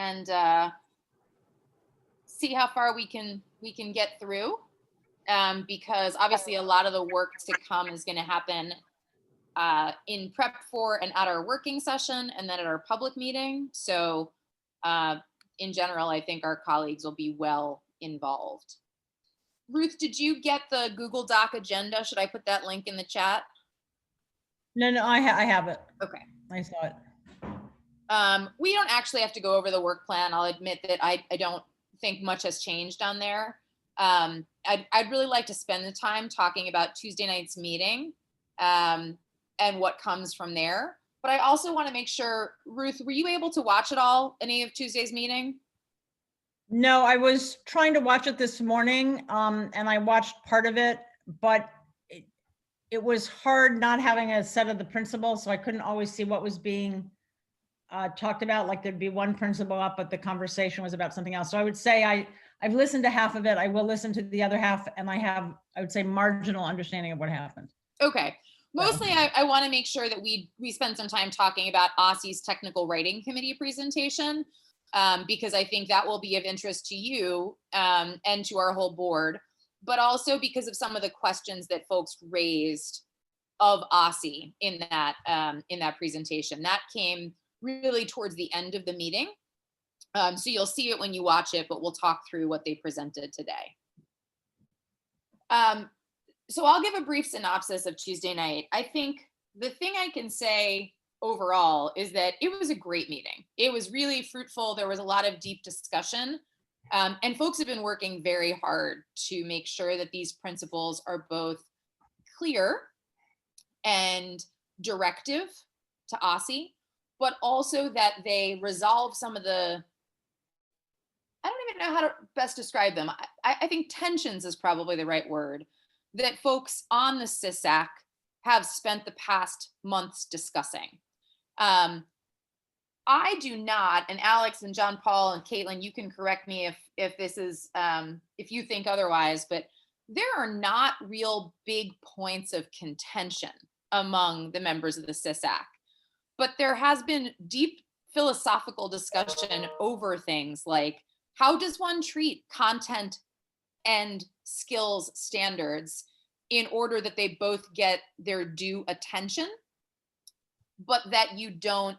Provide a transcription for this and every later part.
and see how far we can get through, because obviously a lot of the work to come is going to happen in prep for and at our working session and then at our public meeting. So in general, I think our colleagues will be well involved. Ruth, did you get the Google Doc agenda? Should I put that link in the chat? No, I have it. Okay. I saw it. We don't actually have to go over the work plan. I'll admit that I don't think much has changed on there. I'd really like to spend the time talking about Tuesday night's meeting and what comes from there. But I also want to make sure, Ruth, were you able to watch it all, any of Tuesday's meeting? No, I was trying to watch it this morning, and I watched part of it, but it was hard not having a set of the principles, so I couldn't always see what was being talked about. Like there'd be one principle up, but the conversation was about something else. So I would say I've listened to half of it. I will listen to the other half, and I would say, marginal understanding of what happened. Okay. Mostly, I want to make sure that we spend some time talking about OSSE's technical writing committee presentation, because I think that will be of interest to you and to our whole board, but also because of some of the questions that folks raised of OSSE in that presentation. That came really towards the end of the meeting. So you'll see it when you watch it, but we'll talk through what they presented today. So I'll give a brief synopsis of Tuesday night. I think the thing I can say overall is that it was a great meeting. It was really fruitful. There was a lot of deep discussion. And folks have been working very hard to make sure that these principles are both clear and directive to OSSE, but also that they resolve some of the, I don't even know how to best describe them. I think tensions is probably the right word, that folks on the SISAC have spent the past months discussing. I do not, and Alex and John Paul and Caitlin, you can correct me if this is, if you think otherwise, but there are not real big points of contention among the members of the SISAC. But there has been deep philosophical discussion over things like, how does one treat content and skills standards in order that they both get their due attention, but that you don't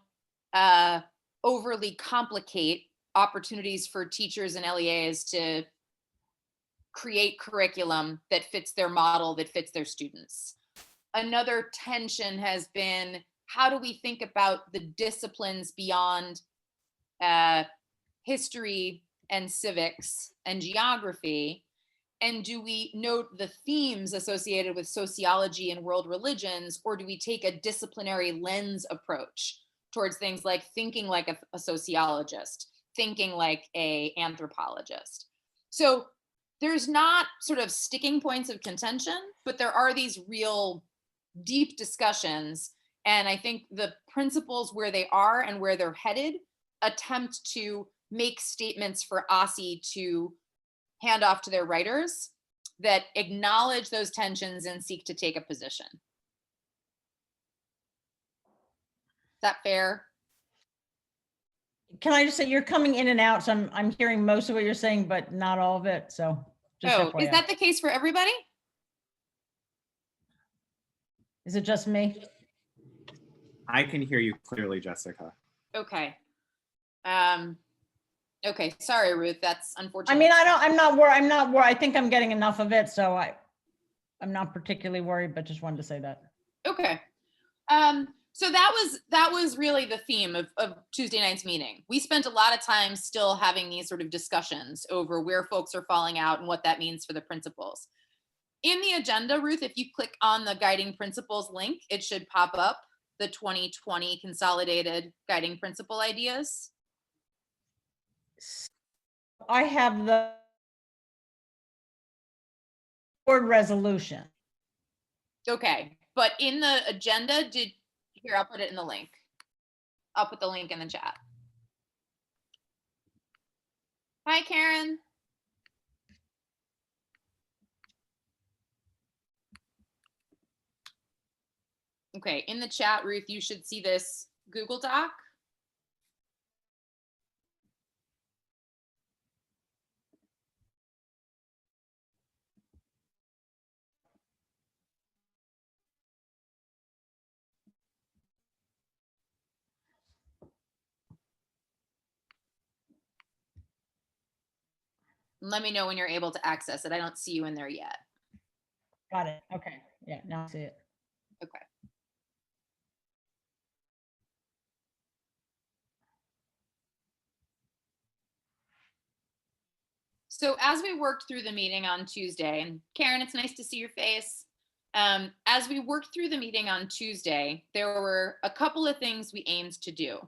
overly complicate opportunities for teachers and LEAs to create curriculum that fits their model, that fits their students. Another tension has been, how do we think about the disciplines beyond history and civics and geography? And do we note the themes associated with sociology and world religions, or do we take a disciplinary lens approach towards things like thinking like a sociologist, thinking like an anthropologist? So there's not sort of sticking points of contention, but there are these real deep discussions. And I think the principles where they are and where they're headed attempt to make statements for OSSE to hand off to their writers that acknowledge those tensions and seek to take a position. Is that fair? Can I just say, you're coming in and out, so I'm hearing most of what you're saying, but not all of it. So just FYI. Is that the case for everybody? Is it just me? I can hear you clearly, Jessica. Okay. Okay, sorry, Ruth. That's unfortunate. I mean, I'm not worried. I think I'm getting enough of it, so I'm not particularly worried, but just wanted to say that. Okay. So that was really the theme of Tuesday night's meeting. We spent a lot of time still having these sort of discussions over where folks are falling out and what that means for the principles. In the agenda, Ruth, if you click on the guiding principles link, it should pop up the 2020 consolidated guiding principle ideas. I have the board resolution. Okay, but in the agenda, here, I'll put it in the link. I'll put the link in the chat. Hi, Karen. Okay, in the chat, Ruth, you should see this Google Doc. Let me know when you're able to access it. I don't see you in there yet. Got it. Okay. Yeah, now I see it. Okay. So as we worked through the meeting on Tuesday, and Karen, it's nice to see your face. As we worked through the meeting on Tuesday, there were a couple of things we aimed to do.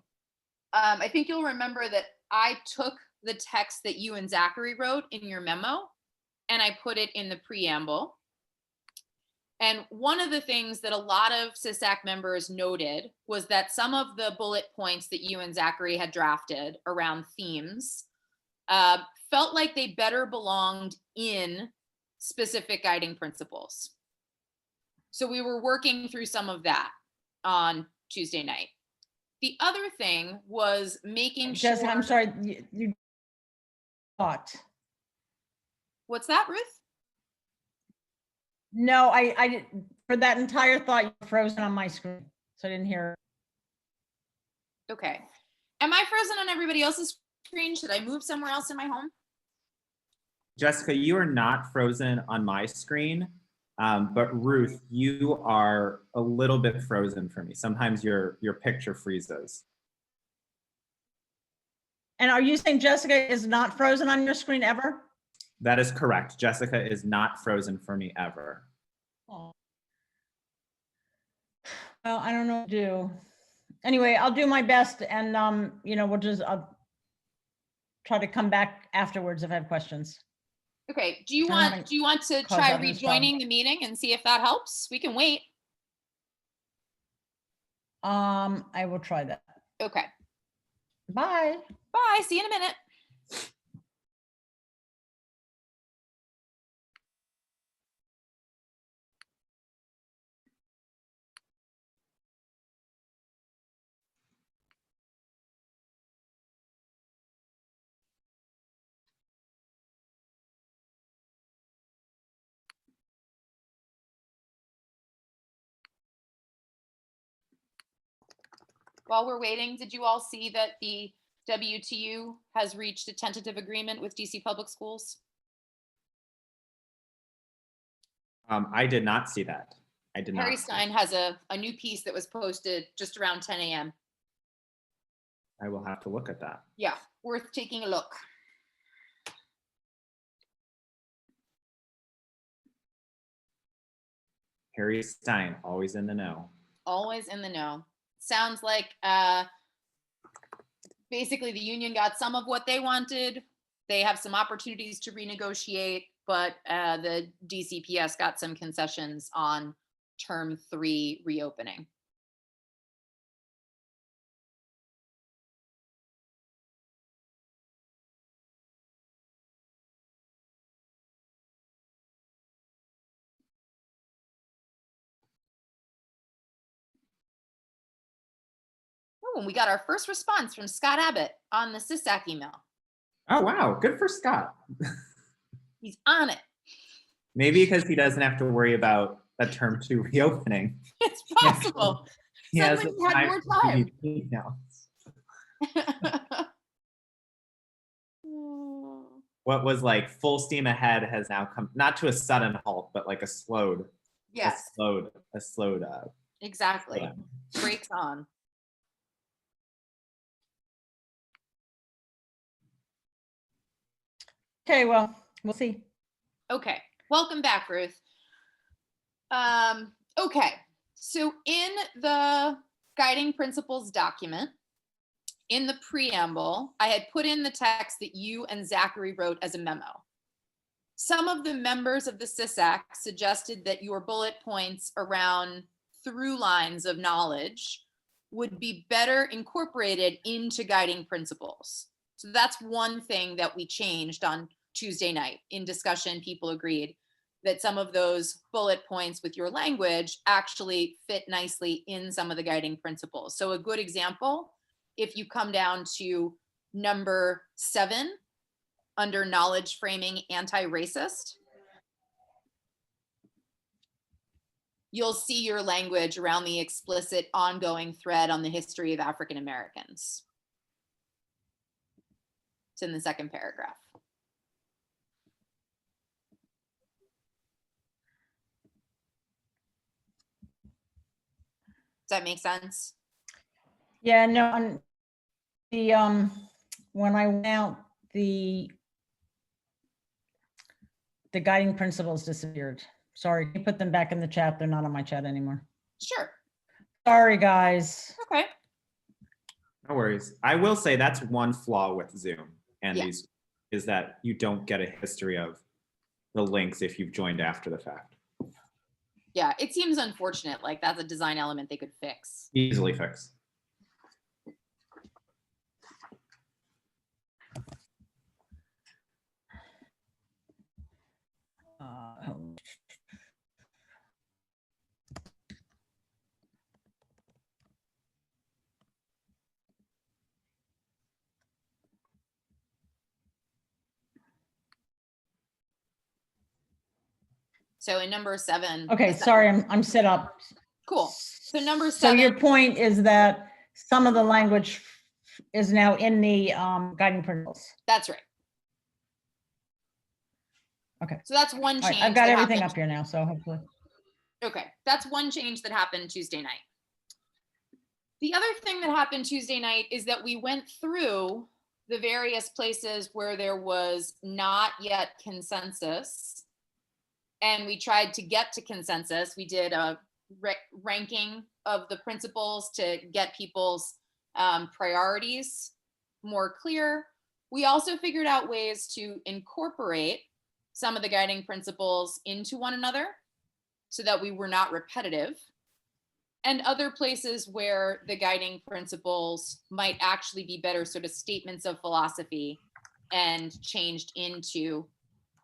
I think you'll remember that I took the text that you and Zachary wrote in your memo and I put it in the preamble. And one of the things that a lot of CISAC members noted was that some of the bullet points that you and Zachary had drafted around themes felt like they better belonged in specific guiding principles. So we were working through some of that on Tuesday night. The other thing was making sure. Jessica, I'm sorry, you thought. What's that, Ruth? No, I for that entire thought, you're frozen on my screen, so I didn't hear. Okay. Am I frozen on everybody else's screen? Should I move somewhere else in my home? Jessica, you are not frozen on my screen, but Ruth, you are a little bit frozen for me. Sometimes your picture freezes. And are you saying Jessica is not frozen on your screen ever? That is correct. Jessica is not frozen for me ever. Oh. Well, I don't know what to do. Anyway, I'll do my best, and you know, I'll try to come back afterwards if I have questions. Okay. Do you want to try rejoining the meeting and see if that helps? We can wait. I will try that. Okay. Bye. Bye. See you in a minute. While we're waiting, did you all see that the WTU has reached a tentative agreement with DC Public Schools? I did not see that. I did not. Harry Stein has a new piece that was posted just around 10 a.m. I will have to look at that. Yeah, worth taking a look. Harry Stein, always in the know. Always in the know. Sounds like basically the union got some of what they wanted. They have some opportunities to renegotiate, but the DCPS got some concessions on term 3 reopening. Oh, and we got our first response from Scott Abbott on the CISAC email. Oh, wow. Good for Scott. He's on it. Maybe because he doesn't have to worry about a term 2 reopening. It's possible. He has Suddenly he had more time. What was like full steam ahead has now come, not to a sudden halt, but like a slowed. Yes. A slowed. Exactly. Yeah. Brakes on. Okay, well, we'll see. Okay, welcome back, Ruth. Okay, so in the guiding principles document, in the preamble, I had put in the text that you and Zachary wrote as a memo. Some of the members of the CISAC suggested that your bullet points around through lines of knowledge would be better incorporated into guiding principles. So that's one thing that we changed on Tuesday night. In discussion, people agreed that some of those bullet points with your language actually fit nicely in some of the guiding principles. So a good example, if you come down to number 7 under knowledge framing anti-racist, you'll see your language around the explicit ongoing thread on the history of African Americans. It's in the second paragraph. that make sense? Yeah, no, on the, when I went out, the guiding principles disappeared. Sorry, you put them back in the chat. They're not on my chat anymore. Sure. Sorry, guys. Okay. No worries. I will say that's one flaw with Zoom and Yeah. these is that you don't get a history of the links if you've joined after the fact. Yeah, it seems unfortunate. Like that's a design element they could fix. Easily fixed. So in number 7. Okay, the sorry, I'm set up. Cool. So number So 7. your point is that some of the language is now in the guiding principles. That's right. Okay. So that's one All change. right, I've got that everything happened. up here now, so hopefully. Okay, that's one change that happened Tuesday night. The other thing that happened Tuesday night is that we went through the various places where there was not yet consensus, and we tried to get to consensus. We did a ranking of the principles to get people's priorities more clear. We also figured out ways to incorporate some of the guiding principles into one another so that we were not repetitive, and other places where the guiding principles might actually be better sort of statements of philosophy and changed into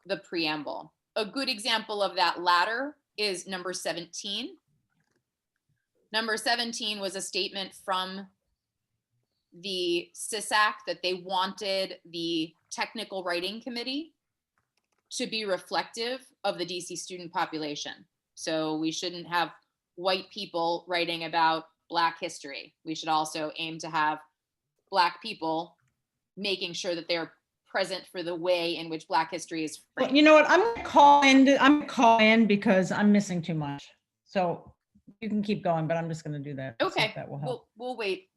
the preamble. A good example of that latter is number 17. Number 17 was a statement from the CISAC that they wanted the technical writing committee to be reflective of the DC student population. So we shouldn't have white people writing about Black history. We should also aim to have Black people making sure that they're present for the way in which Black history is framed. Well, you know what? I'm gonna call in because I'm missing too much. So you can keep going, but I'm just gonna do that. See if Okay, that will help. we'll wait.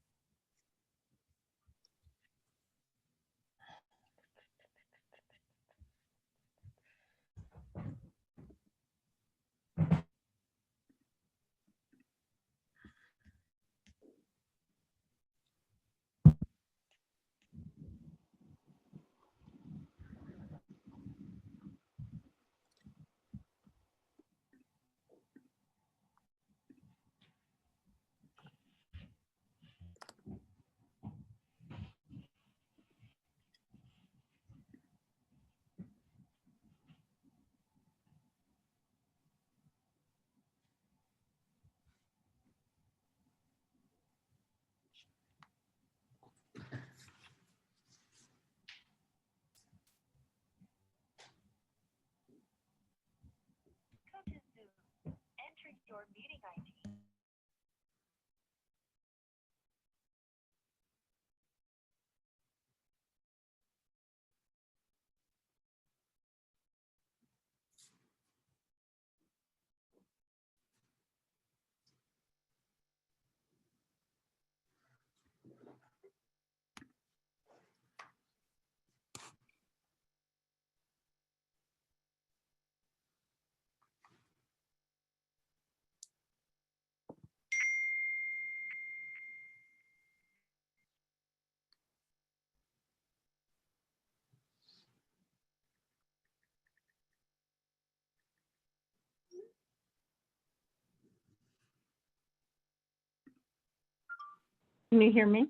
Can you hear me?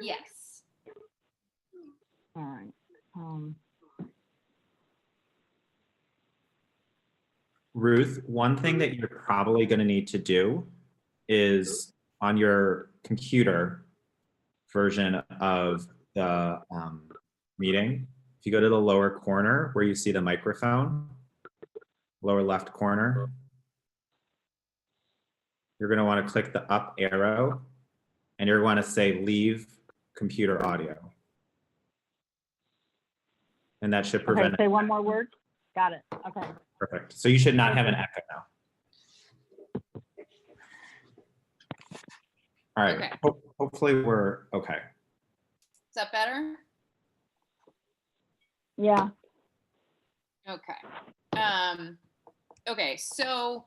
Yes. All right. Ruth, one thing that you're probably going to need to do is on your computer version of the meeting, if you go to the lower corner where you see the microphone, lower left corner, you're going to want to click the up arrow and you're going to say leave computer audio. And that should prevent Okay, say one more word. Got it. Okay. Perfect. So you should not have an echo now. All right. Okay. Hopefully we're okay. Is that better? Yeah, Okay. Okay, so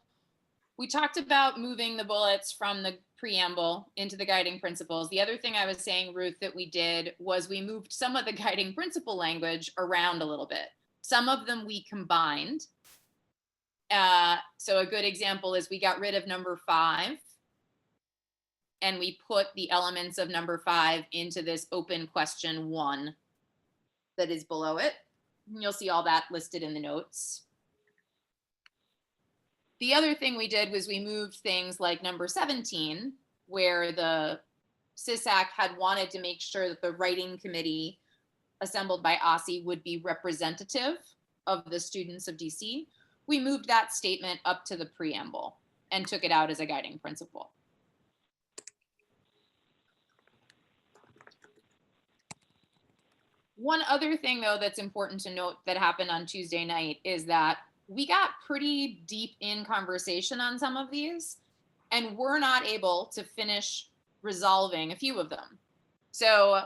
we talked about moving the bullets from the preamble into the guiding principles. The other thing I was saying, Ruth, that we did was we moved some of the guiding principle language around a little bit. Some of them we combined. So a good example is we got rid of number 5 and we put the elements of number 5 into this open question 1 that is below it. You'll see all that listed in the notes. The other thing we did was we moved things like number 17, where the SISAC had wanted to make sure that the writing committee assembled by OSSI would be representative of the students of DC. We moved that statement up to the preamble and took it out as a guiding principle. One other thing, though, that's important to note that happened on Tuesday night is that we got pretty deep in conversation on some of these, and we're not able to finish resolving a few of them. So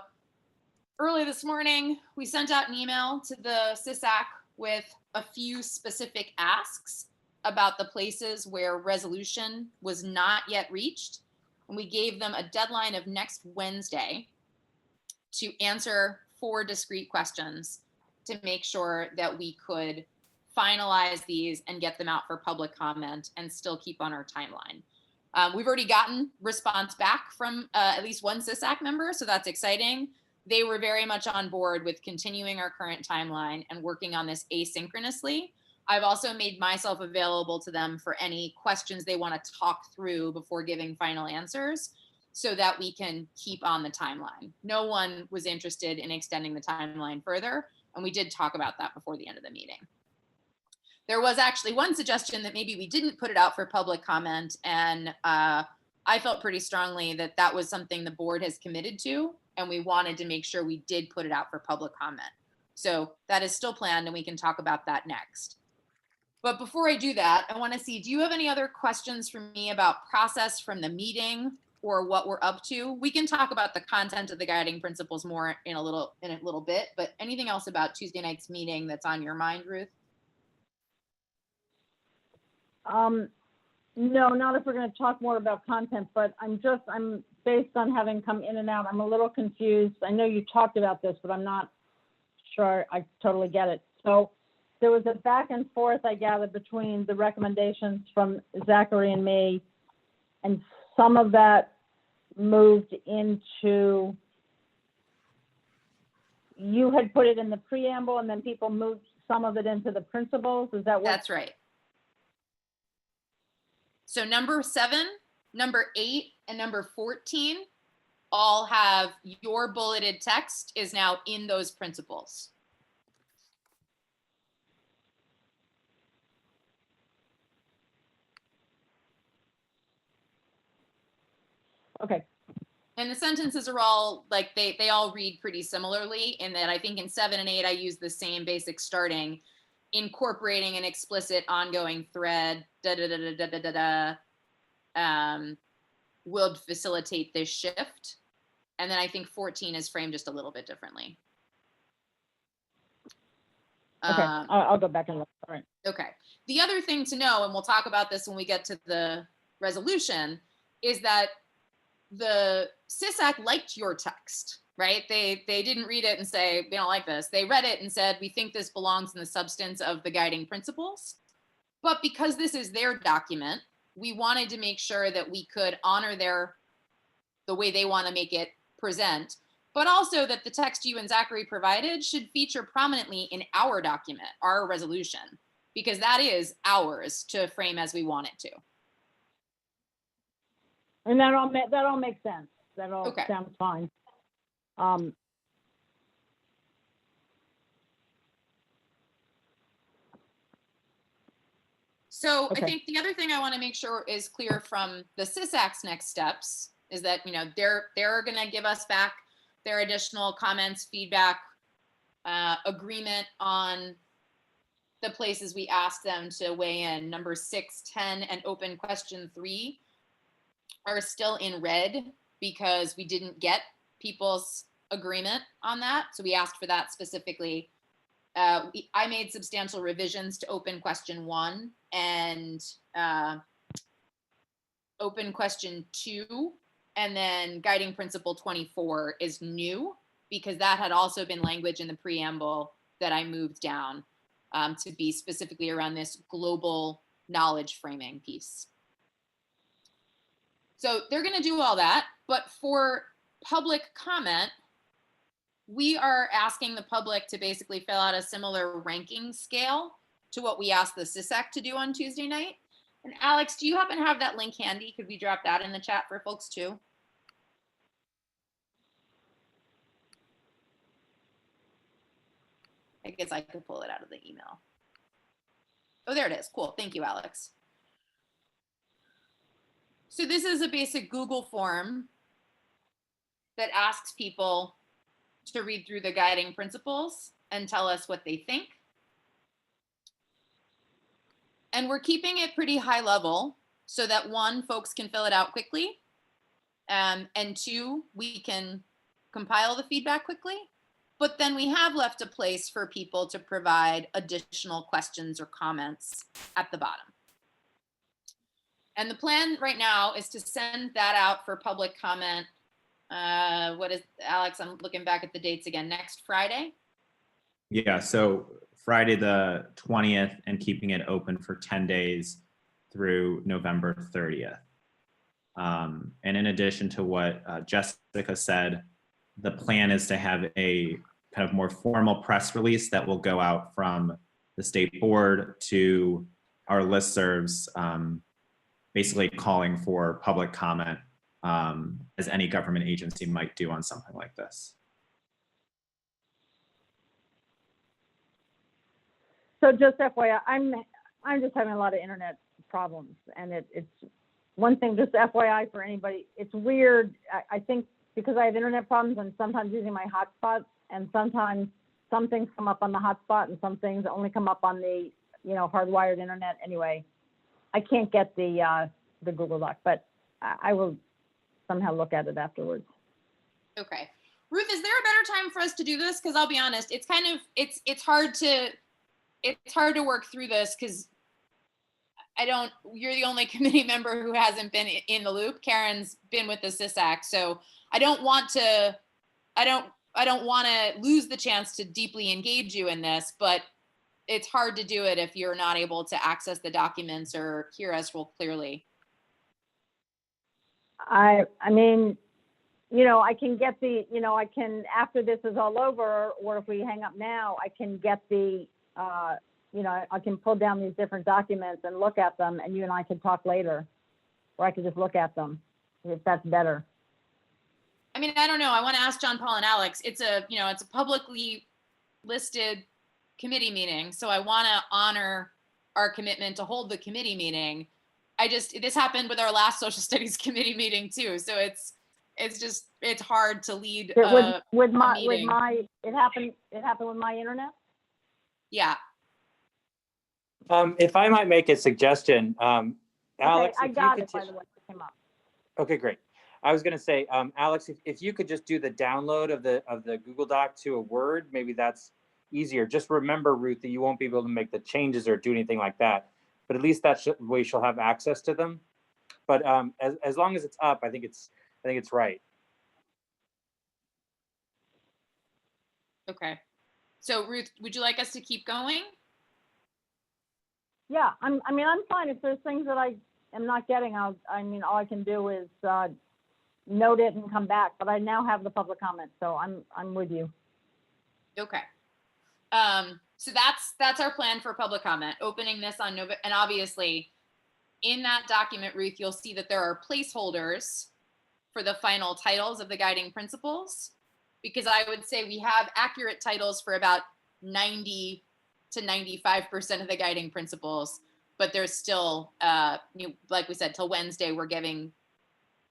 early this morning, we sent out an email to the SISAC with a few specific asks about the places where resolution was not yet reached. And we gave them a deadline of next Wednesday to answer 4 discrete questions to make sure that we could finalize these and get them out for public comment and still keep on our timeline. We've already gotten response back from at least one SISAC member, so that's exciting. They were very much on board with continuing our current timeline and working on this asynchronously. I've also made myself available to them for any questions they want to talk through before giving final answers so that we can keep on the timeline. No one was interested in extending the timeline further, and we did talk about that before the end of the meeting. There was actually one suggestion that maybe we didn't put it out for public comment, and I felt pretty strongly that that was something the board has committed to, and we wanted to make sure we did put it out for public comment. So that is still planned, and we can talk about that next. But before I do that, I want to see, do you have any other questions for me about process from the meeting or what we're up to? We can talk about the content of the guiding principles more in a little bit, but anything else about Tuesday night's meeting that's on your mind, Ruth? no, not if we're going to talk more about content, but I'm based on having come in and out, I'm a little confused. I know you talked about this, but I'm not sure I totally get it. So there was a back and forth, I gather, between the recommendations from Zachary and me, and some of that moved into, you had put it in the preamble and then people moved some of it into the principles. Is that what? That's right. So number 7, number 8, and number 14 all have your bulleted text is now in those principles. Okay. And the sentences are all like, they all read pretty similarly in that I think in 7 and 8, I use the same basic starting, incorporating an explicit ongoing thread, will facilitate this shift. And then I think 14 is framed just a little bit differently. Okay, I'll go back and look. All right. Okay. The other thing to know, and we'll talk about this when we get to the resolution, is that the SISAC liked your text, right? They didn't read it and say, we don't like this. They read it and said, we think this belongs in the substance of the guiding principles. But because this is their document, we wanted to make sure that we could honor the way they want to make it present, but also that the text you and Zachary provided should feature prominently in our document, our resolution, because that is ours to frame as we want it to. And that all makes sense. That all Okay. sounds fine. So Okay. I think the other thing I want to make sure is clear from the SISAC's next steps is that, they're going to give us back their additional comments, feedback, agreement on the places we asked them to weigh in. Number 6, 10, and open question 3 are still in red because we didn't get people's agreement on that. So we asked for that specifically. I made substantial revisions to open question 1 and open question 2, and then guiding principle 24 is new because that had also been language in the preamble that I moved down to be specifically around this global knowledge framing piece. So they're going to do all that, but for public comment, we are asking the public to basically fill out a similar ranking scale to what we asked the SISAC to do on Tuesday night. And Alex, do you happen to have that link handy? Could we drop that in the chat for folks too? I guess I could pull it out of the email. Oh, there it is. Cool. Thank you, Alex. So this is a basic Google form that asks people to read through the guiding principles and tell us what they think. And we're keeping it pretty high level so that 1, folks can fill it out quickly, and 2, we can compile the feedback quickly. But then we have left a place for people to provide additional questions or comments at the bottom. And the plan right now is to send that out for public comment. What is, Alex, I'm looking back at the dates again, next Friday? Yeah, so Friday the 20th and keeping it open for 10 days through November 30th. And in addition to what Jessica said, the plan is to have a kind of more formal press release that will go out from the state board to our listservs, basically calling for public comment, as any government agency might do on something like this. So just FYI, I'm just having a lot of internet problems, and it's one thing, just FYI for anybody, it's weird. I think because I have internet problems, and sometimes using my hotspot, and sometimes some things come up on the hotspot and some things only come up on the, hardwired internet. Anyway, I can't get the Google Doc, but I will somehow look at it afterwards. Okay. Ruth, is there a better time for us to do this? Because I'll be honest, it's kind of, it's hard to work through this because you're the only committee member who hasn't been in the loop. Karen's been with the SISAC. So I don't want to lose the chance to deeply engage you in this, but it's hard to do it if you're not able to access the documents or hear us real clearly. I mean, I can get I can, after this is all over, or if we hang up now, I can get I can pull down these different documents and look at them, and you and I can talk later, or I could just look at them if that's better. I mean, I don't know. I want to ask John Paul and Alex. It's a publicly listed committee meeting, so I want to honor our commitment to hold the committee meeting. This happened with our last social studies committee meeting too, so it's hard to lead It happened with my internet. Yeah. If I might make a suggestion, Alex, Okay, I got it, by the way, it came up. Okay, great. I was going to say, Alex, if you could just do the download of the Google Doc to a Word, maybe that's easier. Just remember, Ruth, that you won't be able to make the changes or do anything like that. But at least that's the way she'll have access to them. But as long as it's up, I think it's right. Okay. So Ruth, would you like us to keep going? Yeah, I'm fine. If there's things that I am not getting, all I can do is note it and come back. But I now have the public comment, so I'm with you. Okay. So that's our plan for public comment, opening this on November. And obviously in that document, Ruth, you'll see that there are placeholders for the final titles of the guiding principles, because I would say we have accurate titles for about 90 to 95% of the guiding principles, but there's still, like we said, till Wednesday, we're giving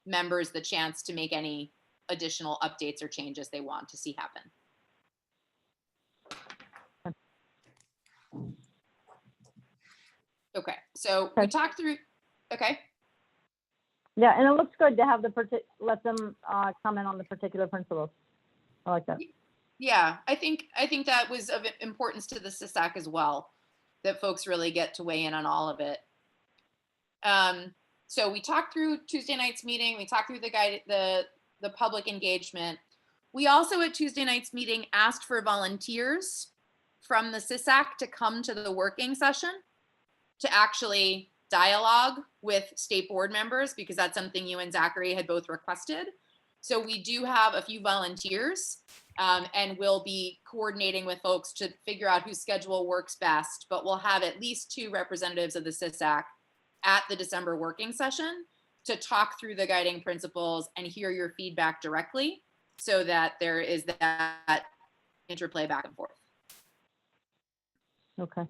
members the chance to make any additional updates or changes they want to see happen. Okay, so we talked through, okay. Yeah, and it looks good to have let them comment on the particular principles. I like that. Yeah, I think that was of importance to the SISAC as well, that folks really get to weigh in on all of it. So we talked through Tuesday night's meeting. We talked through the public engagement. We also at Tuesday night's meeting asked for volunteers from the SISAC to come to the working session to actually dialogue with state board members, because that's something you and Zachary had both requested. So we do have a few volunteers, and we'll be coordinating with folks to figure out whose schedule works best, but we'll have at least 2 representatives of the SISAC at the December working session to talk through the guiding principles and hear your feedback directly, so that there is that interplay back and forth. Okay.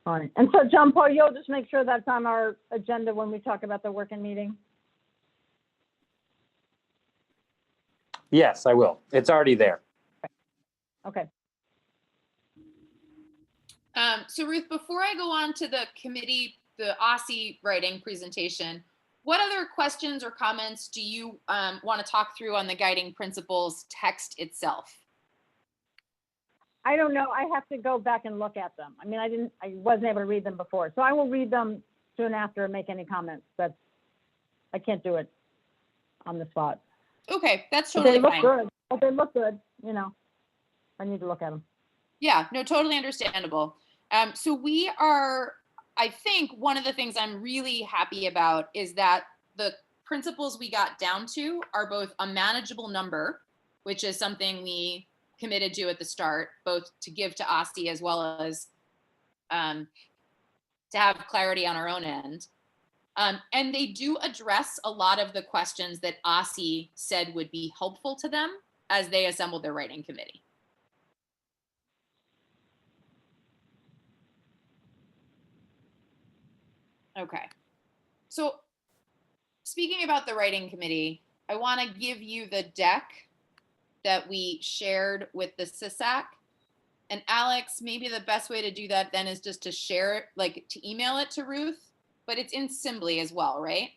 All right. And so John Paul, you'll just make sure that's on our agenda when we talk about the working meeting? Yes, I will. It's already there. Okay. So Ruth, before I go on to the committee, the OSSI writing presentation, what other questions or comments do you want to talk through on the guiding principles text itself? I don't know. I have to go back and look at them. I mean, I wasn't able to read them before. So I will read them soon after and make any comments. I can't do it on the spot. Okay, that's But totally they look fine. good. But they look good, you know. I need to look at them. Yeah, no, totally understandable. So we are, I think one of the things I'm really happy about is that the principles we got down to are both a manageable number, which is something we committed to at the start, both to give to OSSI as well as to have clarity on our own end. And they do address a lot of the questions that OSSI said would be helpful to them as they assembled their writing committee. Okay. So speaking about the writing committee, I want to give you the deck that we shared with the SISAC. And Alex, maybe the best way to do that then is just to share it, like to email it to Ruth, but it's in Simbly as well, right?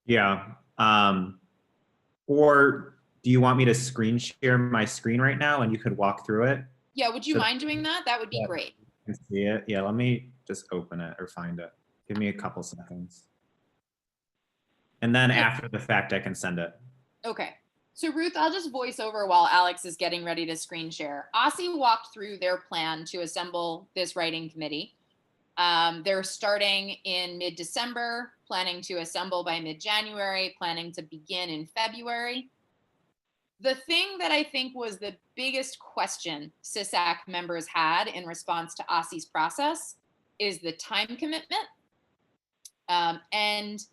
Yeah. Or do you want me to screen share my screen right now and you could walk through it? Yeah, would you So- mind doing that? That would be Yeah. great. You can see it. Yeah, let me just open it or find it. Give me a couple seconds. And then after the fact, I can send it. Okay. So Ruth, I'll just voice over while Alex is getting ready to screen share. OSSI walked through their plan to assemble this writing committee. They're starting in mid-December, planning to assemble by mid-January, planning to begin in February. The thing that I think was the biggest question SISAC members had in response to OSSI's process is the time commitment. And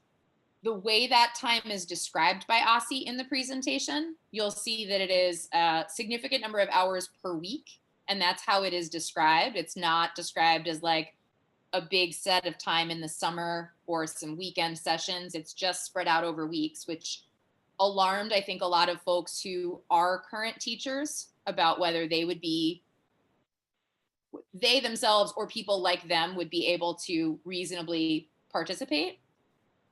the way that time is described by OSSI in the presentation, you'll see that it is a significant number of hours per week, and that's how it is described. It's not described as like a big set of time in the summer or some weekend sessions. It's just spread out over weeks, which alarmed, I think, a lot of folks who are current teachers about whether they themselves or people like them would be able to reasonably participate.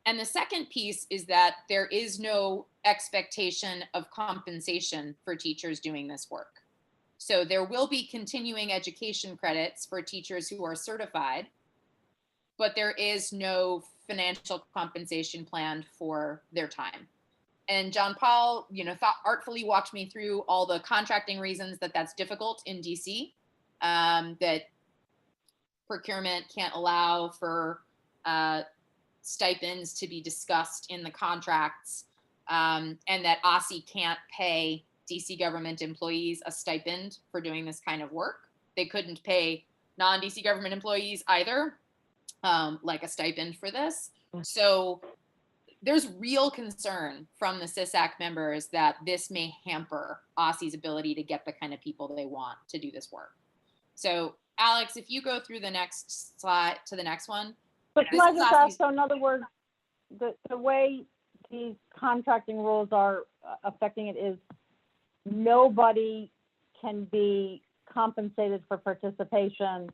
And the second piece is that there is no expectation of compensation for teachers doing this work. So there will be continuing education credits for teachers who are certified, but there is no financial compensation planned for their time. And John Paul, artfully walked me through all the contracting reasons that that's difficult in DC, that procurement can't allow for stipends to be discussed in the contracts, and that OSSI can't pay DC government employees a stipend for doing this kind of work. They couldn't pay non-DC government employees either, like a stipend for this. So there's real concern from the SISAC members that this may hamper OSSI's ability to get the kind of people they want to do this work. So Alex, if you go through the next slide to the next one. But can I just ask, so in other words, the way these contracting rules are affecting it is nobody can be compensated for participation.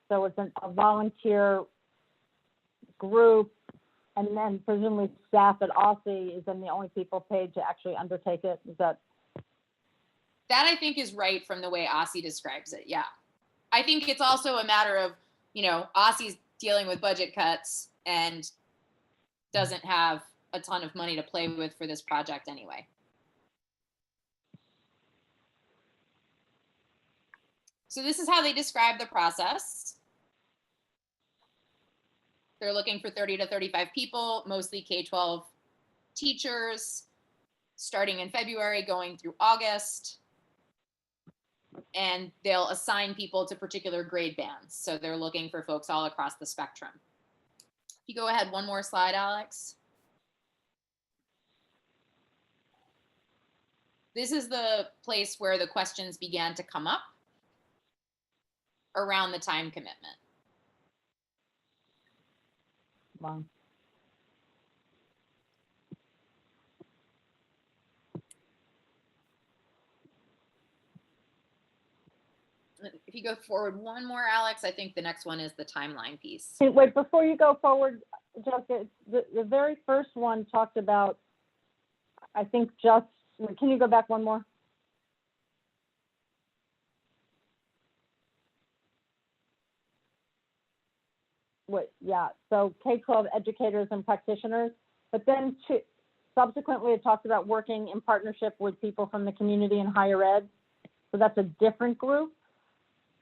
So it's a volunteer group And then presumably staff at Aussie is then the only people paid to actually undertake it. Is that? That I think is right from the way Aussie describes it. Yeah. I think it's also a matter of, Aussie's dealing with budget cuts and doesn't have a ton of money to play with for this project anyway. So this is how they describe the process. They're looking for 30 to 35 people, mostly K-12 teachers, starting in February, going through August. And they'll assign people to particular grade bands. So they're looking for folks all across the spectrum. If you go ahead, one more slide, Alex. This is the place where the questions began to come up around the time commitment. Wow. If you go forward one more, Alex, I think the next one is the timeline piece. Hey, wait, before you go forward, Jessica, the very first one talked about, I think can you go back one more? Wait, yeah, so K-12 educators and practitioners, but then subsequently it talked about working in partnership with people from the community and higher ed. So that's a different group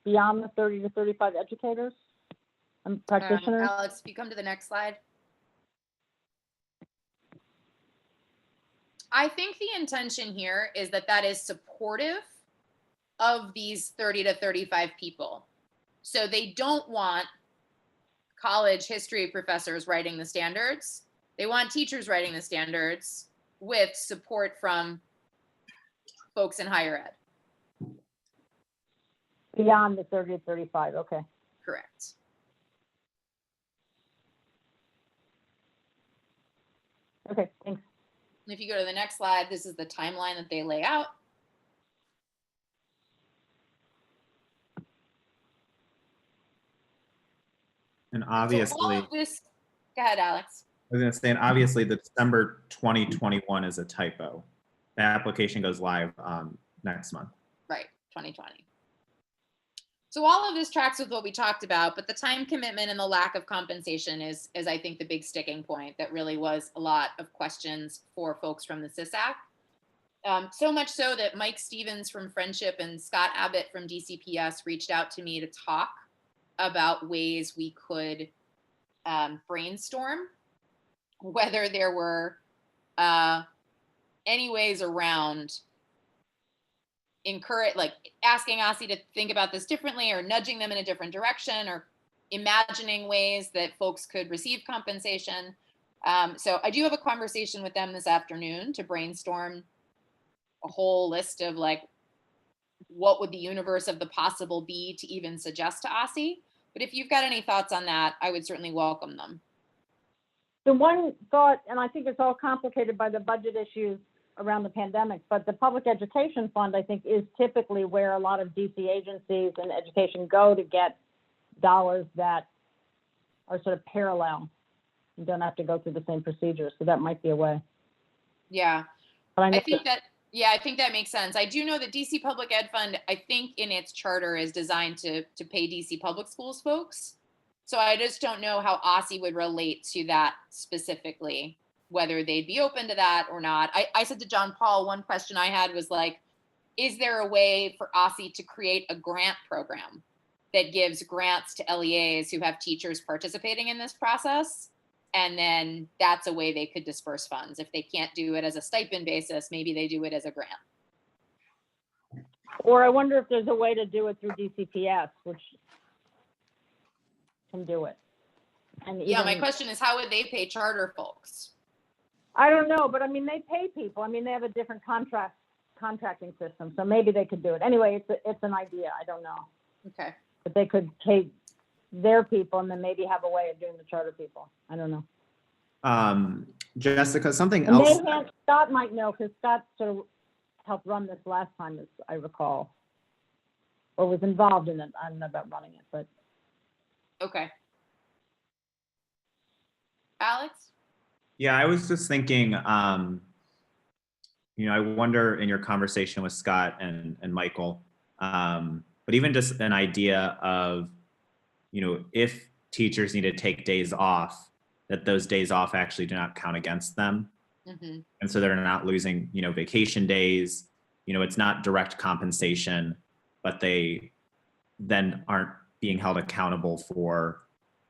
beyond the 30 to 35 educators and practitioners. Alex, if you come to the next slide. I think the intention here is that is supportive of these 30 to 35 people. So they don't want college history professors writing the standards. They want teachers writing the standards with support from folks in higher ed. Beyond the 30 to 35, okay. Correct. Okay, thanks. And if you go to the next slide, this is the timeline that they lay out. And So all obviously, of this, go ahead, Alex. I was going to say, and obviously the December 2021 is a typo. The application goes live next month. Right, 2020. So all of this tracks with what we talked about, but the time commitment and the lack of compensation is I think the big sticking point that really was a lot of questions for folks from the SISAC. So much so that Mike Stevens from Friendship and Scott Abbott from DCPS reached out to me to talk about ways we could brainstorm whether there were any ways around asking Aussie to think about this differently or nudging them in a different direction or imagining ways that folks could receive compensation. So I do have a conversation with them this afternoon to brainstorm a whole list of what would the universe of the possible be to even suggest to Aussie. But if you've got any thoughts on that, I would certainly welcome them. The one thought, and I think it's all complicated by the budget issues around the pandemic, but the Public Education Fund, I think, is typically where a lot of DC agencies and education go to get dollars that are sort of parallel. You don't have to go through the same procedures, so that might be a way. Yeah, But I think that makes sense. I do know that DC Public Ed Fund, I think in its charter is designed to pay DC public schools folks. So I just don't know how Aussie would relate to that specifically, whether they'd be open to that or not. I said to John Paul, one question I had was is there a way for Aussie to create a grant program that gives grants to LEAs who have teachers participating in this process? And then that's a way they could disperse funds. If they can't do it as a stipend basis, maybe they do it as a grant. Or I wonder if there's a way to do it through DCPS, which can do it. And Yeah, my question is, how would they pay charter folks? I don't know, but I mean, they pay people. I mean, they have a different contracting system, so maybe they could do it. Anyway, it's an idea. I don't know. Okay. But they could pay their people and then maybe have a way of doing the charter people. I don't know. Jessica, something And else. Scott might know because Scott sort of helped run this last time, as I recall, or was involved in it. I don't know about running it, but Okay. Alex? Yeah, I was just thinking, I wonder in your conversation with Scott and Michael, but even just an idea of, if teachers need to take days off, that those days off actually do not count against them. Mhm. And so they're not losing, vacation days, it's not direct compensation, but they then aren't being held accountable for,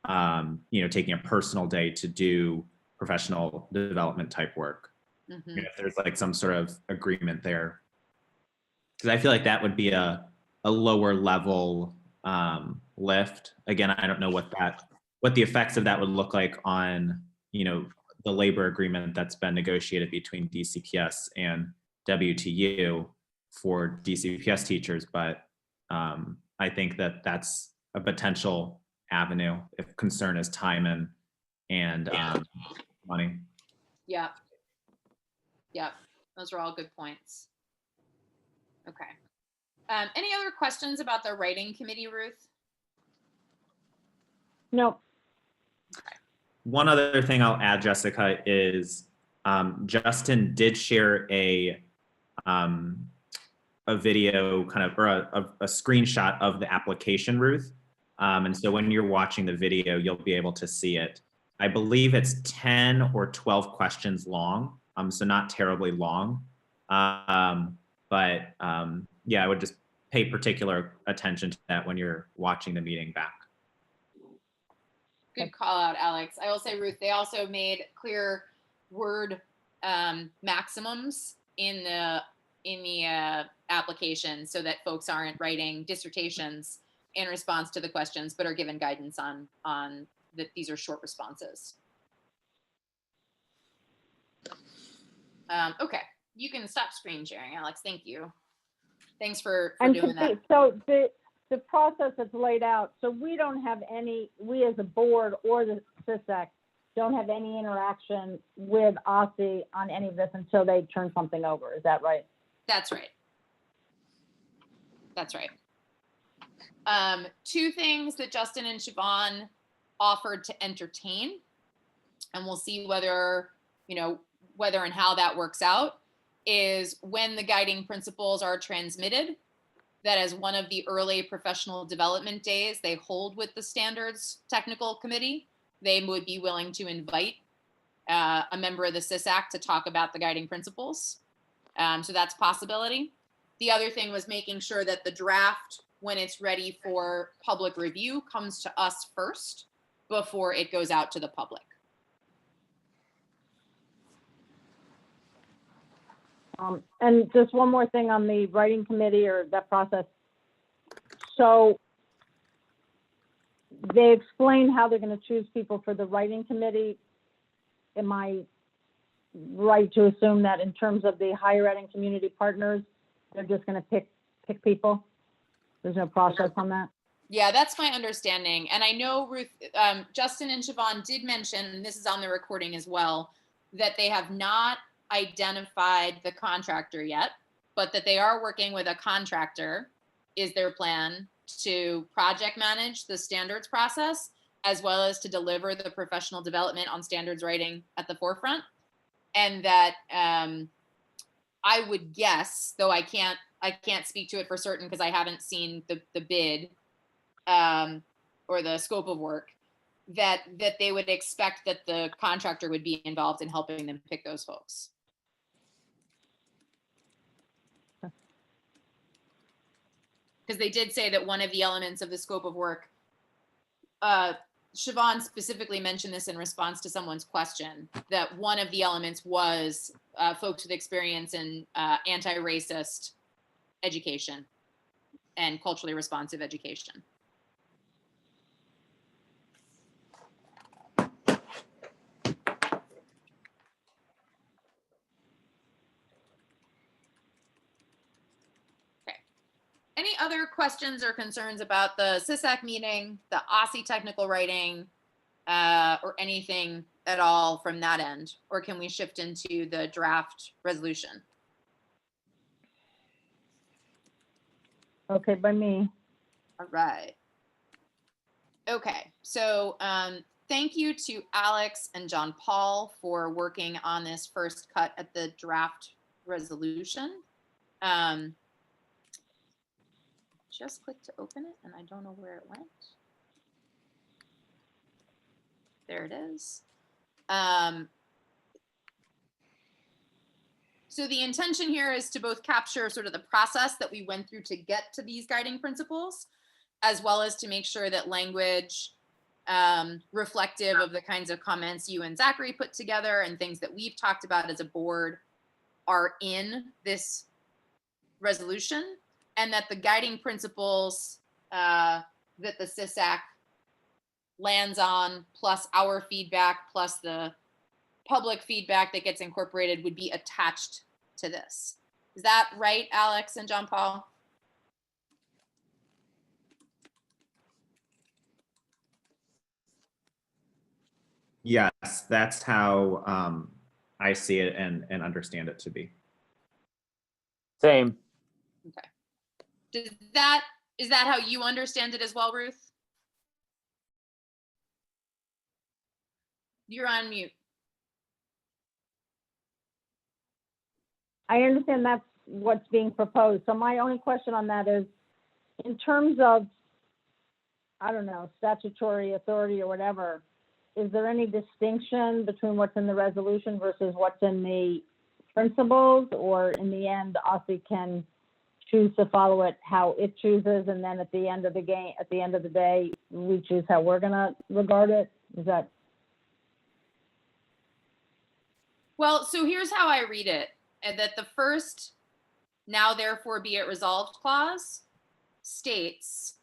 taking a personal day to do professional development type work. Mhm. If there's like some sort of agreement there, because I feel like that would be a lower level lift. Again, I don't know what the effects of that would look like on the labor agreement that's been negotiated between DCPS and WTU for DCPS teachers, but I think that that's a potential avenue if concern is time and money. Yeah. Yeah. Those are all good points. Okay. Any other questions about the writing committee, Ruth? No, One other thing I'll add, Jessica, is Justin did share a video kind of, or a screenshot of the application, Ruth. And so when you're watching the video, you'll be able to see it. I believe it's 10 or 12 questions long, so not terribly long. But yeah, I would just pay particular attention to that when you're watching the meeting back. Good call out, Alex. I will say, Ruth, they also made clear word maximums in the application so that folks aren't writing dissertations in response to the questions, but are given guidance on that these are short responses. Okay, you can stop screen sharing, Alex. Thank you. Thanks for doing that. So the process that's laid out, so we don't have any, we as a board or the CISAC don't have any interaction with OSSI on any of this until they turn something over. Is that right? That's right. That's right. Two things that Justin and Siobhan offered to entertain, and we'll see whether and how that works out, is when the guiding principles are transmitted, that as one of the early professional development days they hold with the standards technical committee, they would be willing to invite a member of the CISAC to talk about the guiding principles. So that's a possibility. The other thing was making sure that the draft, when it's ready for public review, comes to us first before it goes out to the public. And just one more thing on the writing committee or that process. So they explain how they're going to choose people for the writing committee. Am I right to assume that in terms of the higher ed and community partners, they're just going to pick people? There's no process on that? Yeah, that's my understanding. And I know, Ruth, Justin and Siobhan did mention, and this is on the recording as well, that they have not identified the contractor yet, but that they are working with a contractor, is their plan, to project manage the standards process, as well as to deliver the professional development on standards writing at the forefront. And that I would guess, though I can't speak to it for certain because I haven't seen the bid or the scope of work, that they would expect that the contractor would be involved in helping them pick those folks. Because they did say that one of the elements of the scope of work, Siobhan specifically mentioned this in response to someone's question, that one of the elements was folks with experience in anti-racist education and culturally responsive education. Any other questions or concerns about the CISAC meeting, the OSSI technical writing, or anything at all from that end? Or can we shift into the draft resolution? Okay, by me. All right. Okay, so thank you to Alex and John Paul for working on this first cut at the draft resolution. Just clicked to open it and I don't know where it went. There it is. So the intention here is to both capture sort of the process that we went through to get to these guiding principles, as well as to make sure that language reflective of the kinds of comments you and Zachary put together and things that we've talked about as a board are in this resolution, and that the guiding principles that the SISAC lands on, plus our feedback, plus the public feedback that gets incorporated, would be attached to this. Is that right, Alex and John Paul? Yes, that's how I see it and understand it to be. Same. Okay. Is that how you understand it as well, Ruth? You're on mute. I understand that's what's being proposed. So my only question on that is, in terms of, I don't know, statutory authority or whatever, is there any distinction between what's in the resolution versus what's in the principles? Or in the end, OSSI can choose to follow it how it chooses, and then at the end of the game, at the end of the day, we choose how we're gonna regard it? Is that? Well, so here's how I read it. And that the first "now therefore be it resolved" clause states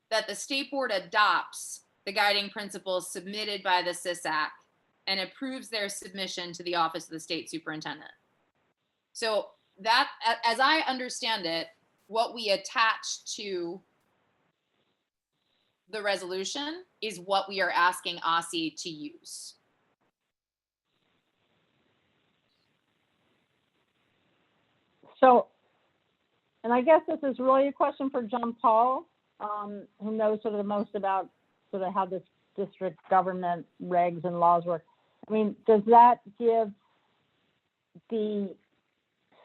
that the state board adopts the guiding principles submitted by the SISAC and approves their submission to the Office of the State Superintendent. So that, as I understand it, what we attach to the resolution is what we are asking OSSI to use. So, and I guess this is really a question for John Paul, who knows sort of the most about sort of how this district government regs and laws work. I mean, does that give the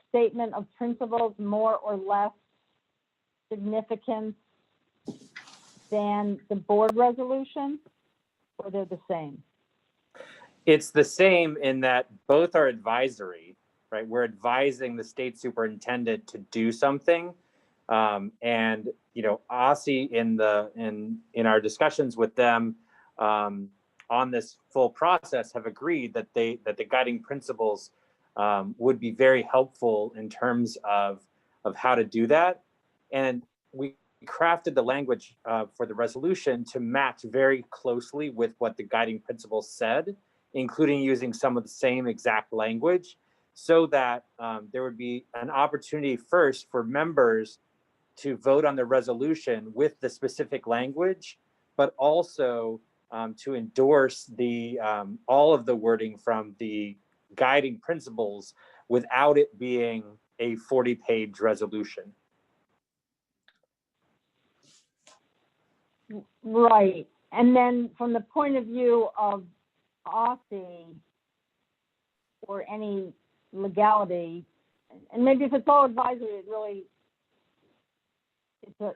statement of principles more or less significance than the board resolution, or they're the same? It's the same in that both are advisory, right? We're advising the state superintendent to do something. And, you know, OSSI in our discussions with them on this full process have agreed that the guiding principles would be very helpful in terms of how to do that. And we crafted the language for the resolution to match very closely with what the guiding principles said, including using some of the same exact language, so that there would be an opportunity first for members to vote on the resolution with the specific language, but also to endorse the all of the wording from the guiding principles without it being a 40-page resolution. Right. And then from the point of view of OSSI or any legality, and maybe if it's all advisory, it really,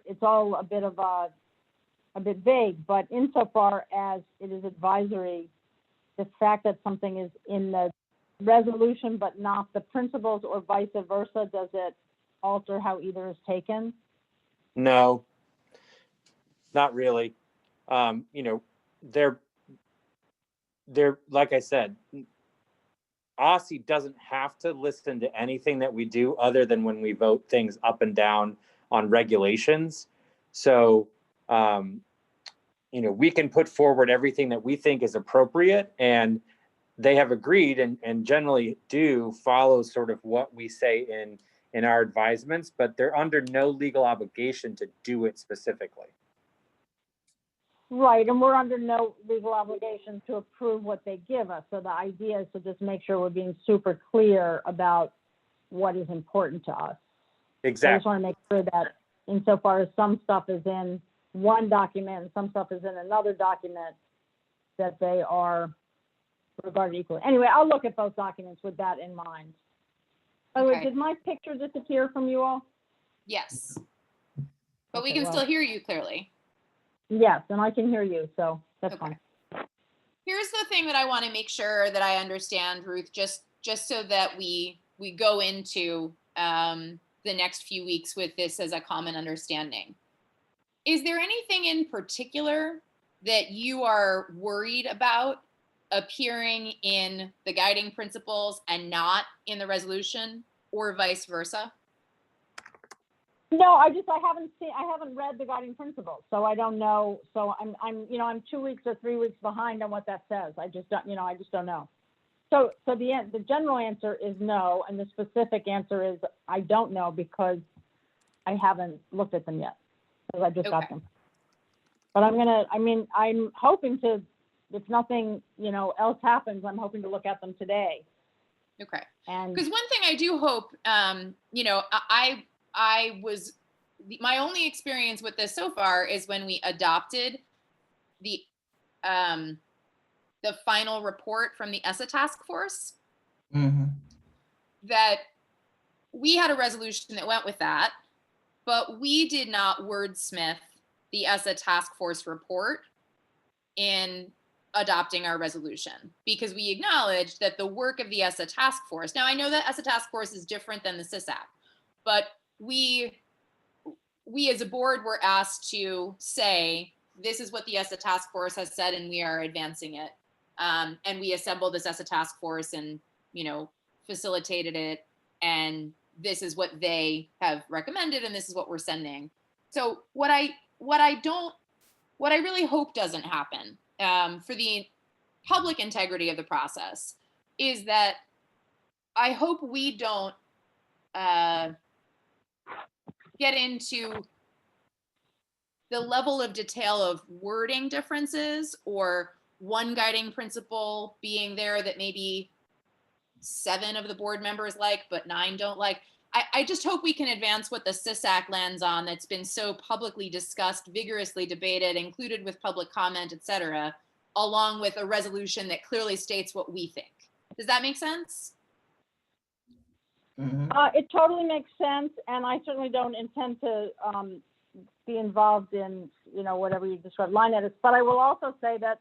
it's all a bit vague, but insofar as it is advisory, the fact that something is in the resolution but not the principles, or vice versa, does it alter how either is taken? No, not really. You know, they're like I said, OSSI doesn't have to listen to anything that we do other than when we vote things up and down on regulations. So, you know, we can put forward everything that we think is appropriate, and they have agreed and generally do follow sort of what we say in our advisements, but they're under no legal obligation to do it specifically. Right, and we're under no legal obligation to approve what they give us. So the idea is to just make sure we're being super clear about what is important to us. Exactly. So I just want to make sure that insofar as some stuff is in one document and some stuff is in another document, that they are regarded equally. Anyway, I'll look at both documents with that in mind. By the way, Okay. did my picture disappear from you all? Yes. But we Okay, can well, still hear you clearly. Yes, and I can hear you, so that's Okay. fine. Here's the thing that I want to make sure that I understand, Ruth, just so that we go into the next few weeks with this as a common understanding. Is there anything in particular that you are worried about appearing in the guiding principles and not in the resolution, or vice versa? No, I haven't read the guiding principles, so I don't know. So I'm 2 weeks or 3 weeks behind on what that says. I just don't know. So the general answer is no, and the specific answer is I don't know because I haven't looked at them yet, because I just got Okay. them. But I'm hoping to, if nothing, else happens, I'm hoping to look at them today. Okay. And Because one thing I do hope, my only experience with this so far is when we adopted the final report from the ESSA task force, that we had a resolution that went with that, but we did not wordsmith the ESSA task force report in adopting our resolution, because we acknowledged that the work of the ESSA task force, now I know that ESSA task force is different than the SISAC, but we as a board were asked to say, this is what the ESSA task force has said and we are advancing it. And we assembled this ESSA task force and, facilitated it. And this is what they have recommended and this is what we're sending. So what I really hope doesn't happen for the public integrity of the process is that I hope we don't get into the level of detail of wording differences, or one guiding principle being there that maybe 7 of the board members like, but 9 don't like. I just hope we can advance what the SISAC lands on that's been so publicly discussed, vigorously debated, included with public comment, et cetera, along with a resolution that clearly states what we think. Does that make sense? it totally makes sense, and I certainly don't intend to be involved in, whatever you described, line edits. But I will also say that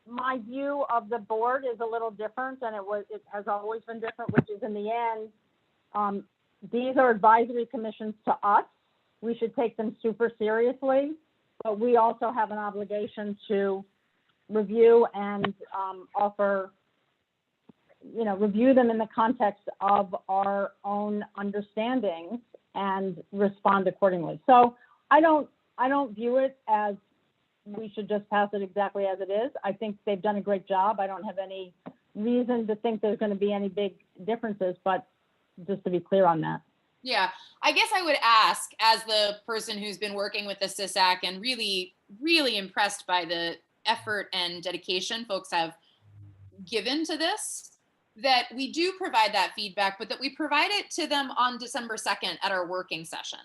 my view of the board is a little different, and it has always been different, which is in the end, these are advisory commissions to us. We should take them super seriously, but we also have an obligation to review and offer, review them in the context of our own understandings and respond accordingly. So I don't view it as we should just pass it exactly as it is. I think they've done a great job. I don't have any reason to think there's going to be any big differences, but just to be clear on that. Yeah, I guess I would ask, as the person who's been working with the SISAC and really, really impressed by the effort and dedication folks have given to this, that we do provide that feedback, but that we provide it to them on December 2nd at our working session,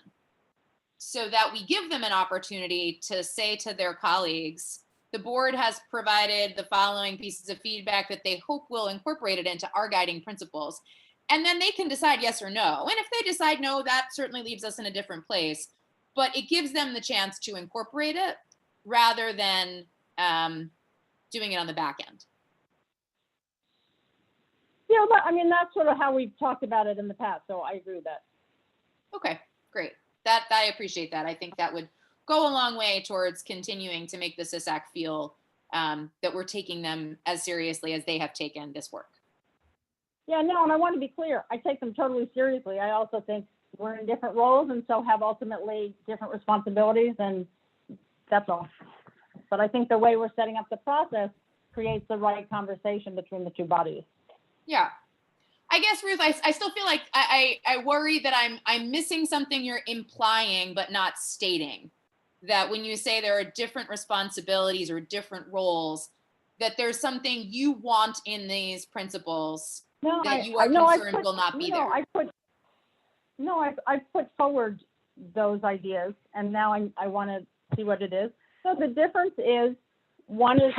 so that we give them an opportunity to say to their colleagues, the board has provided the following pieces of feedback that they hope will incorporate it into our guiding principles. And then they can decide yes or no. And if they decide no, that certainly leaves us in a different place. But it gives them the chance to incorporate it rather than doing it on the back end. Yeah, that's sort of how we've talked about it in the past. So I agree with that. Okay, great. That I appreciate that. I think that would go a long way towards continuing to make the SISAC feel that we're taking them as seriously as they have taken this work. Yeah, no, and I want to be clear. I take them totally seriously. I also think we're in different roles and so have ultimately different responsibilities, and that's all. But I think the way we're setting up the process creates the right conversation between the two bodies. Yeah. I guess, Ruth, I still feel like I worry that I'm missing something you're implying but not stating. That when you say there are different responsibilities or different roles, that there's something you want in these principles that you are concerned will not be there. I put forward those ideas, and now I want to see what it is. So the difference is one is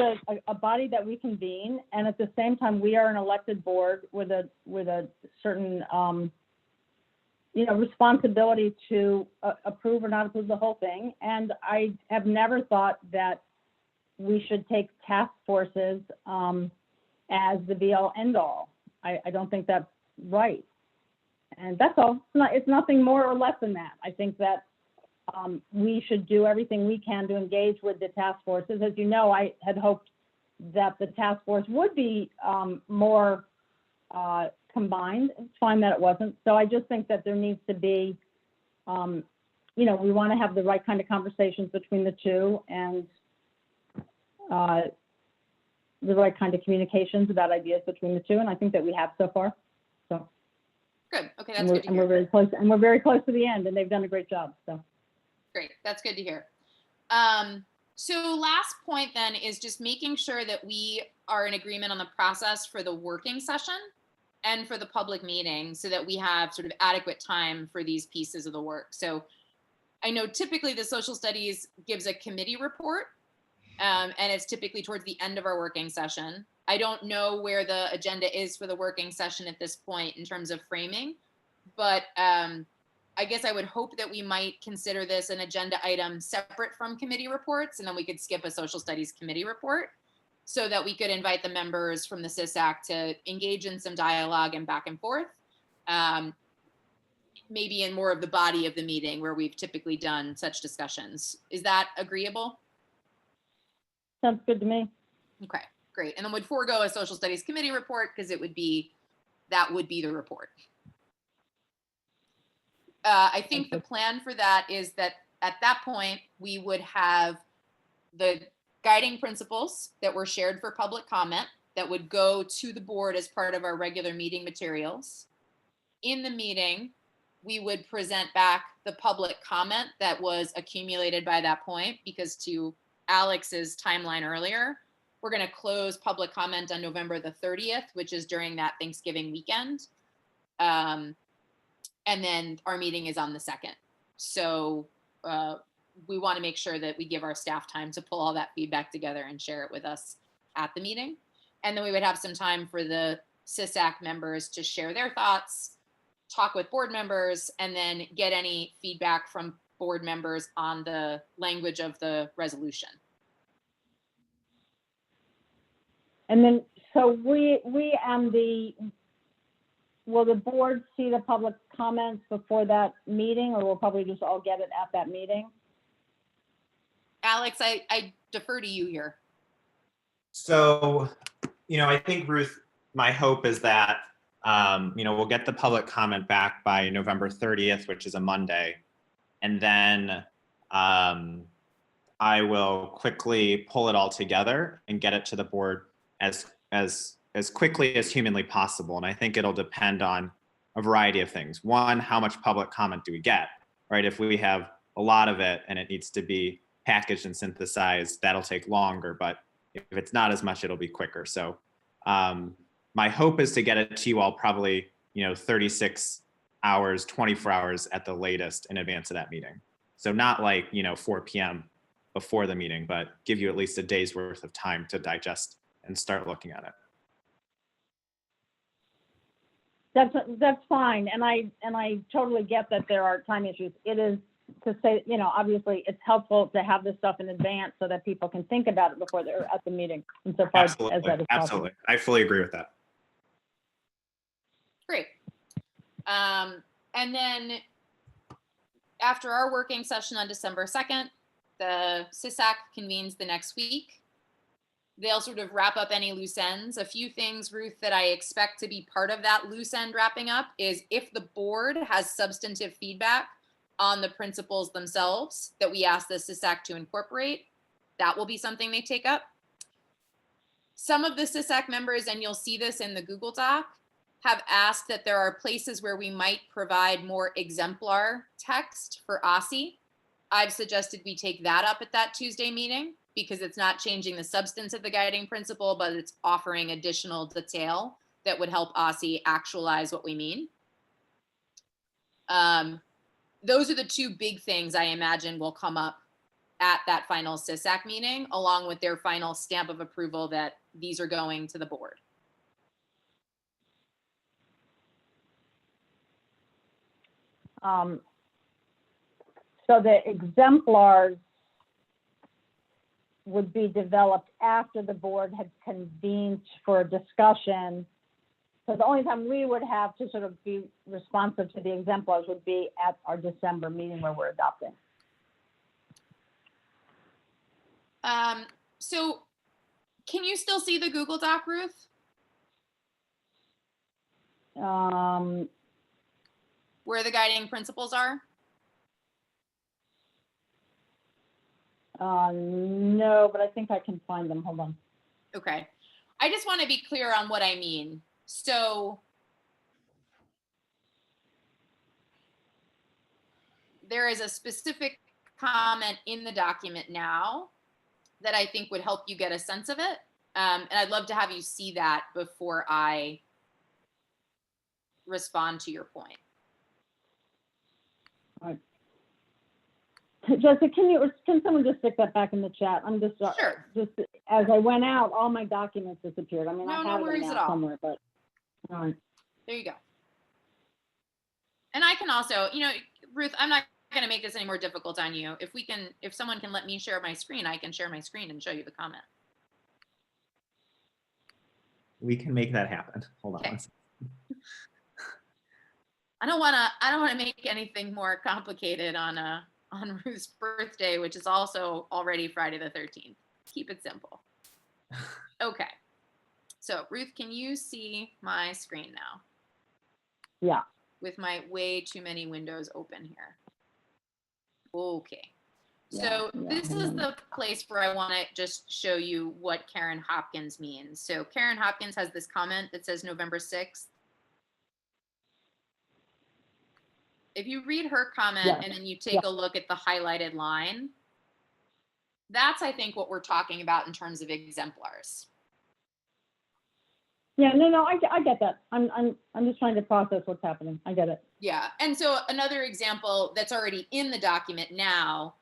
a body that we convene, and at the same time, we are an elected board with a certain, responsibility to approve or not approve the whole thing. And I have never thought that we should take task forces as the be all end all. I don't think that's right. And that's all. It's nothing more or less than that. I think that we should do everything we can to engage with the task forces. As you know, I had hoped that the task force would be more combined. It's fine that it wasn't. So I just think that there needs to be, we want to have the right kind of conversations between the two, and the right kind of communications about ideas between the two. And I think that we have so far. So Good. Okay, that's and good to hear. we're very close, and we're very close to the end, and they've done a great job. So. Great. That's good to hear. So last point then is just making sure that we are in agreement on the process for the working session and for the public meeting, so that we have sort of adequate time for these pieces of the work. So I know typically the social studies gives a committee report, and it's typically towards the end of our working session. I don't know where the agenda is for the working session at this point in terms of framing, but I guess I would hope that we might consider this an agenda item separate from committee reports, and then we could skip a social studies committee report, so that we could invite the members from the SISAC to engage in some dialogue and back and forth, maybe in more of the body of the meeting where we've typically done such discussions. Is that agreeable? Sounds good to me. Okay, great. And then would forego a social studies committee report because that would be the report. I think the plan for that is that at that point, we would have the guiding principles that were shared for public comment that would go to the board as part of our regular meeting materials. In the meeting, we would present back the public comment that was accumulated by that point, because to Alex's timeline earlier, we're going to close public comment on November the 30th, which is during that Thanksgiving weekend. And then our meeting is on the 2nd. So we want to make sure that we give our staff time to pull all that feedback together and share it with us at the meeting. And then we would have some time for the SISAC members to share their thoughts, talk with board members, and then get any feedback from board members on the language of the resolution. And then, so will the board see the public comments before that meeting, or we'll probably just all get it at that meeting? Alex, I defer to you here. So, I think, Ruth, my hope is that, we'll get the public comment back by November 30th, which is a Monday. And then I will quickly pull it all together and get it to the board as quickly as humanly possible. And I think it'll depend on a variety of things. One, how much public comment do we get, right? If we have a lot of it and it needs to be packaged and synthesized, that'll take longer. But if it's not as much, it'll be quicker. So my hope is to get it to you all probably, 36 hours, 24 hours at the latest in advance of that meeting. So not like, 4 p.m. before the meeting, but give you at least a day's worth of time to digest and start looking at it. That's fine, and I totally get that there are time issues. It is to say, obviously it's helpful to have this stuff in advance so that people can think about it before they're at the meeting. And so far as that is possible. Absolutely, I fully agree with that. Great. And then after our working session on December 2nd, the SISAC convenes the next week. They'll sort of wrap up any loose ends. A few things, Ruth, that I expect to be part of that loose end wrapping up is if the board has substantive feedback on the principles themselves that we ask the SISAC to incorporate, that will be something they take up. Some of the SISAC members, and you'll see this in the Google Doc, have asked that there are places where we might provide more exemplar text for OSCE. I've suggested we take that up at that Tuesday meeting, because it's not changing the substance of the guiding principle, but it's offering additional detail that would help OSCE actualize what we mean. Those are the two big things I imagine will come up at that final SISAC meeting, along with their final stamp of approval that these are going to the board. So the exemplars would be developed after the board had convened for a discussion. So the only time we would have to sort of be responsive to the exemplars would be at our December meeting where we're adopting. So can you still see the Google Doc, Ruth? Where the guiding principles are? No, but I think I can find them. Hold on. Okay. I just want to be clear on what I mean. So there is a specific comment in the document now that I think would help you get a sense of it. And I'd love to have you see that before I respond to your point. All right. Jessica, can someone just stick that back in the chat? I'm just, Sure. just as I went out, all my documents disappeared. I mean, I No have worries them at now all. somewhere, but, all right. There you go. And I can also, Ruth, I'm not going to make this any more difficult on you. If someone can let me share my screen, I can share my screen and show you the comment. We can make that happen. Hold on Okay. one second. I don't want to make anything more complicated on Ruth's birthday, which is also already Friday the 13th. Keep it simple. Okay. So Ruth, can you see my screen now? Yeah. With my way too many windows open here. Okay. Yeah, So yeah, this is the place where I want to just show you what Karen Hopkins means. So Karen Hopkins has this comment that says November 6th. If you read her comment Yeah. and then you take a look at the highlighted line, that's, I think, what we're talking about in terms of exemplars. Yeah, no, I get that. I'm just trying to process what's happening. I get it. Yeah. And so another example that's already in the document now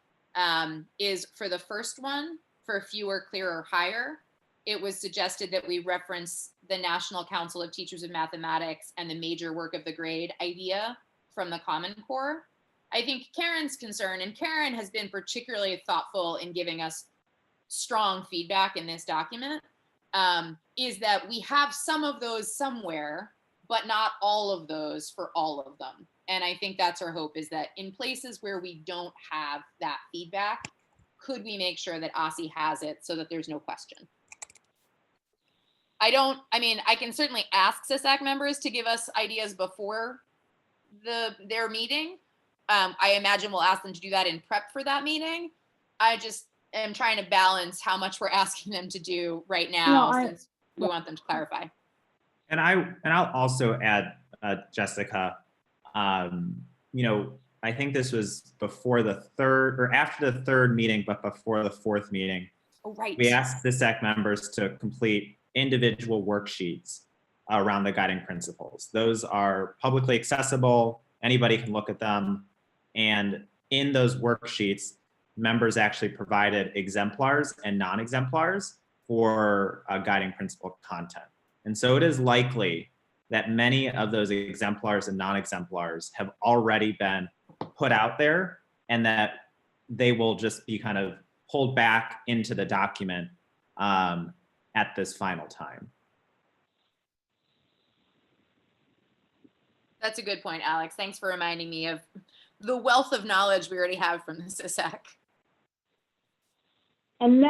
is for the first one, for fewer, clearer, higher. It was suggested that we reference the National Council of Teachers of Mathematics and the major work of the grade idea from the Common Core. I think Karen's concern, and Karen has been particularly thoughtful in giving us strong feedback in this document, is that we have some of those somewhere, but not all of those for all of them. And I think that's our hope, is that in places where we don't have that feedback, could we make sure that OSSI has it so that there's no question? I can certainly ask SISAC members to give us ideas before their meeting. I imagine we'll ask them to do that in prep for that meeting. I just am trying to balance how much we're asking them to do right now, since we want them to clarify. And I'll also add, Jessica, I think this was before the third or after the third meeting, but before the fourth meeting. Oh, right. We asked the SEC members to complete individual worksheets around the guiding principles. Those are publicly accessible. Anybody can look at them. And in those worksheets, members actually provided exemplars and non-exemplars for guiding principle content. And so it is likely that many of those exemplars and non-exemplars have already been put out there, and that they will just be kind of pulled back into the document at this final time. That's a good point, Alex. Thanks for reminding me of the wealth of knowledge we already have from the SISAC. And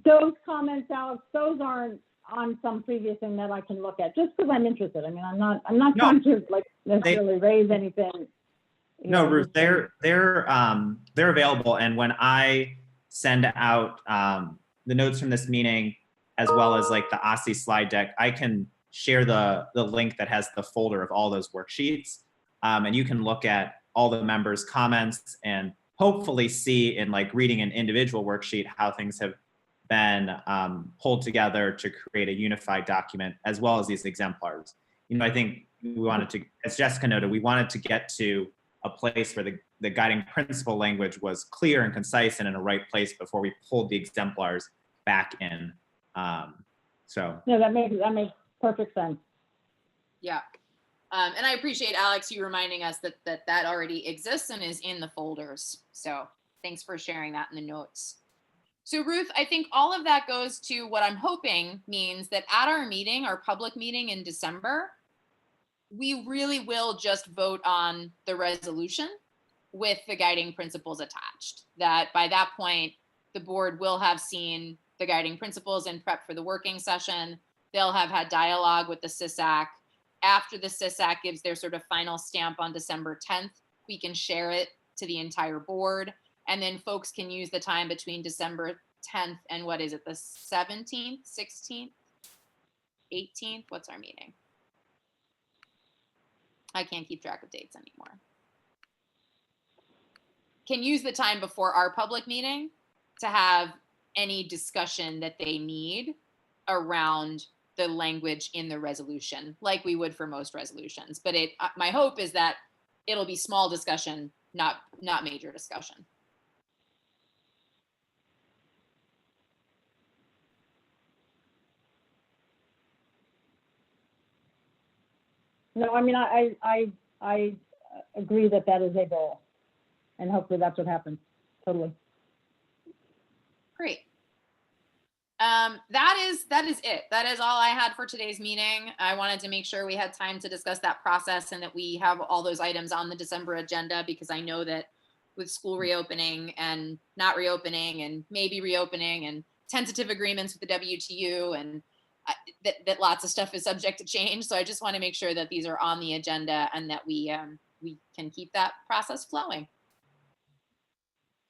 those comments, Alex, those aren't on some previous thing that I can look at, just because I'm interested. I mean, I'm not trying to necessarily raise anything. No, Ruth, they're available. And when I send out the notes from this meeting, as well as like the OSSI slide deck, I can share the link that has the folder of all those worksheets. And you can look at all the members' comments and hopefully see in like reading an individual worksheet how things have been pulled together to create a unified document, as well as these exemplars. I think we wanted to, as Jessica noted, we wanted to get to a place where the guiding principle language was clear and concise and in a right place before we pulled the exemplars back in. So No, that makes perfect sense. Yeah. And I appreciate, Alex, you reminding us that already exists and is in the folders. So thanks for sharing that in the notes. So Ruth, I think all of that goes to what I'm hoping means that at our meeting, our public meeting in December, we really will just vote on the resolution with the guiding principles attached. That by that point, the board will have seen the guiding principles in prep for the working session. They'll have had dialogue with the SISAC. After the SISAC gives their sort of final stamp on December 10th, we can share it to the entire board. And then folks can use the time between December 10th and what is it, the 17th, 16th, 18th? What's our meeting? I can't keep track of dates anymore. Can use the time before our public meeting to have any discussion that they need around the language in the resolution, like we would for most resolutions. But my hope is that it'll be small discussion, not major discussion. No, I mean, I agree that is a goal, and hopefully that's what happens. Totally. Great. That is it. That is all I had for today's meeting. I wanted to make sure we had time to discuss that process and that we have all those items on the December agenda, because I know that with school reopening and not reopening and maybe reopening and tentative agreements with the WTU and that lots of stuff is subject to change. So I just want to make sure that these are on the agenda and that we can keep that process flowing.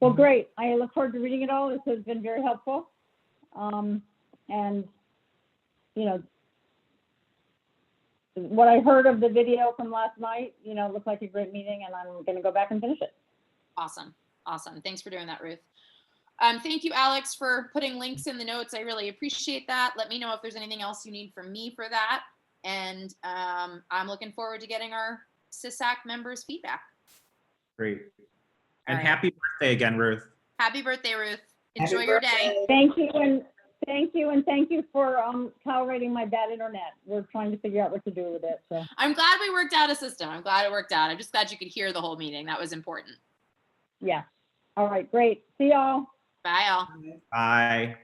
Well, great. I look forward to reading it all. This has been very helpful. And, you know, what I heard of the video from last night, you know, looked like a great meeting, and I'm going to go back and finish it. Awesome. Awesome. Thanks for doing that, Ruth. Thank you, Alex, for putting links in the notes. I really appreciate that. Let me know if there's anything else you need from me for that. And I'm looking forward to getting our SISAC members' feedback. great. And All right. happy birthday again, Ruth. Happy birthday, Ruth. Enjoy your day. Thank you, and thank you for tolerating my bad internet. We're trying to figure out what to do with it. So I'm glad we worked out a system. I'm glad it worked out. I'm just glad you could hear the whole meeting. That was important. yeah. All right, great. See y'all. Bye, all. Bye.